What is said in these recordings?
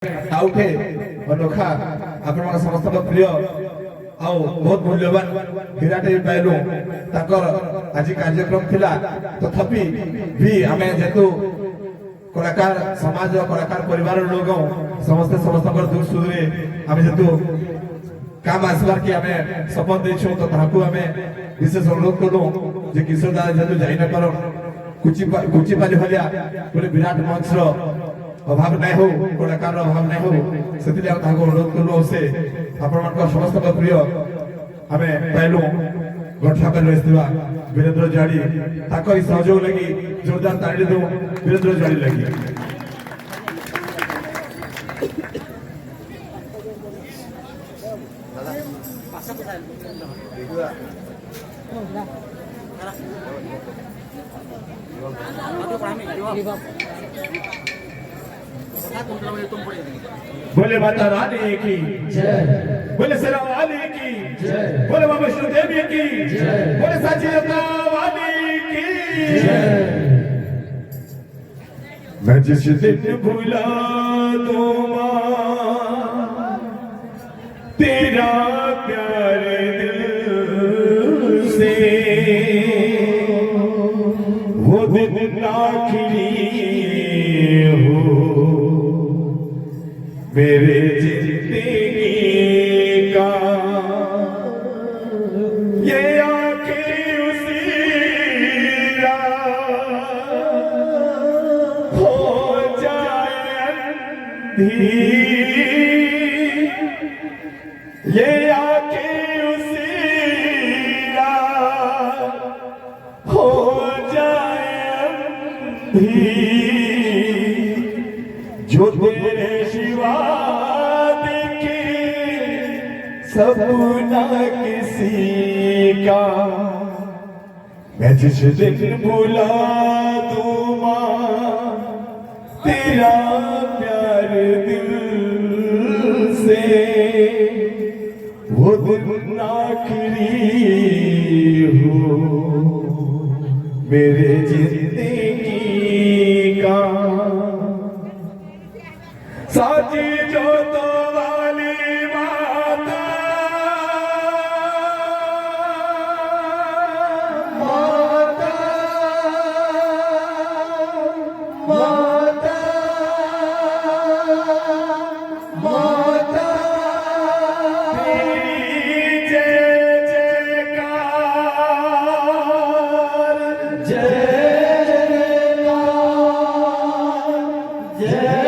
आउटे अनोखा आपण समस्त प्रिय आउ बहुत मूल्यवान हिराटे पाइलु ताकर आज कार्यक्रम थिला तथापि भी आमे जेतु कलाकार समाज कलाकार परिवार लोग समस्त दुख सुख रे आमे जेतु काम आसबार की आमे सपन देछो तो ताकू आमे विशेष अनुरोध करू जे किशोर दादा जेतु जाई न पारो कुची पाली भलिया बोले विराट मंच रो अभाव नहीं हो कलाकार अभाव नहीं हो से अनुरोध कलु से आपण समस्त प्रिय आम पाइलु गठा पर वीरेंद्र जाड़ी ताकि सहयोग लगी जोरदार ताड़ी दो वीरेंद्र जाड़ी लगी बोले माता रानी की जय, बोले शेरा वाली की जय, बोले बाबा वैष्णो देवी की जय, बोले सचिता वाली की जय। मैं जिस दिन भूला तो तेरा प्यार दिल से वो दिन आखिरी मेरे जिंदगी का ये आंखें उसी हो जाए अंधी ये आंखें उसी हो जाए अंधी जो तेरे शिवा देखे सपना किसी का मैं जिस दिन भूला दूंगा तेरा प्यार दिल से वो दिन आखिरी हो मेरे जिंदगी का साची जो तो वाली माता माता माता माता तेरी जय जयकार जय जयकार जय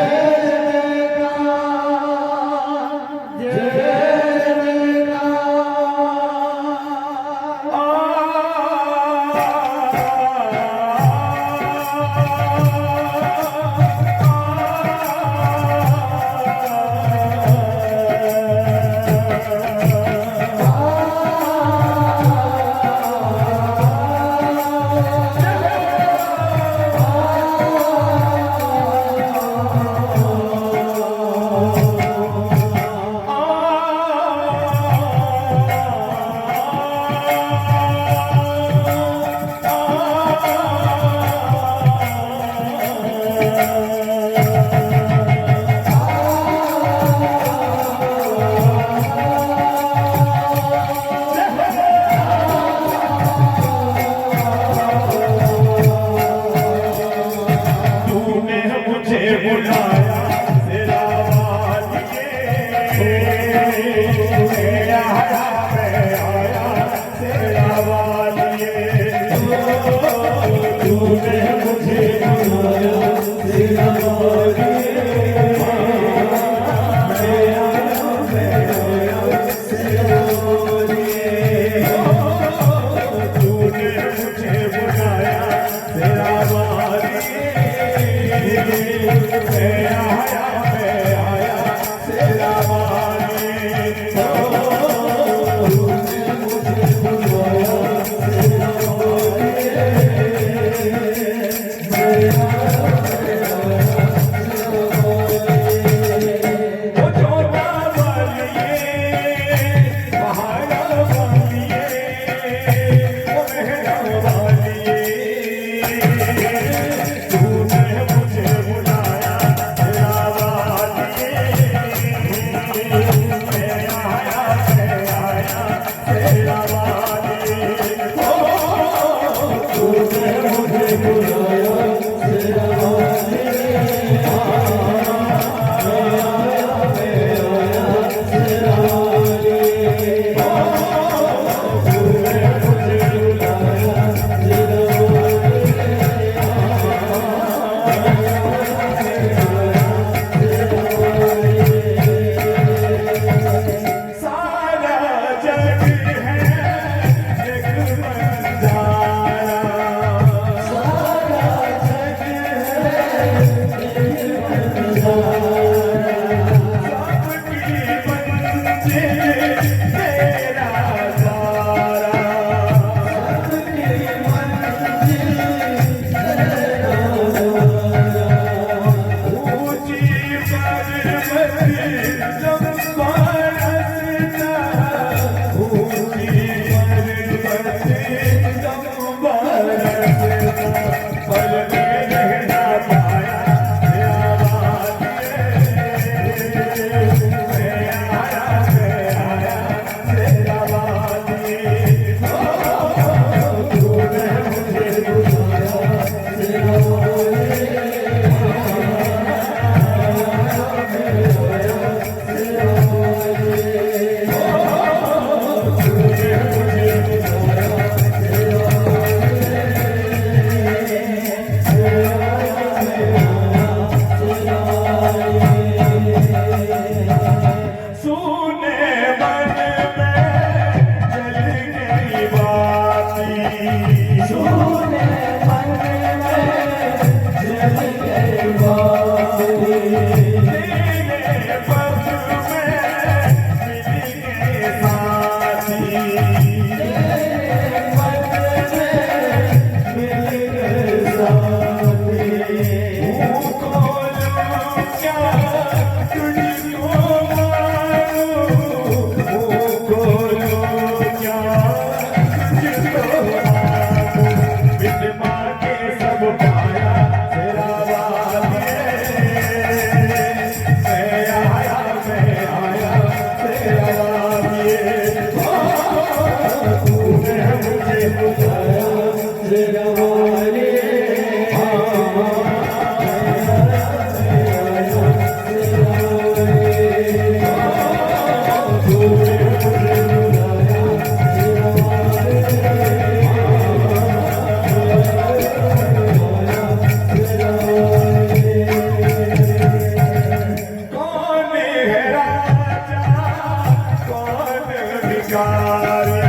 Hare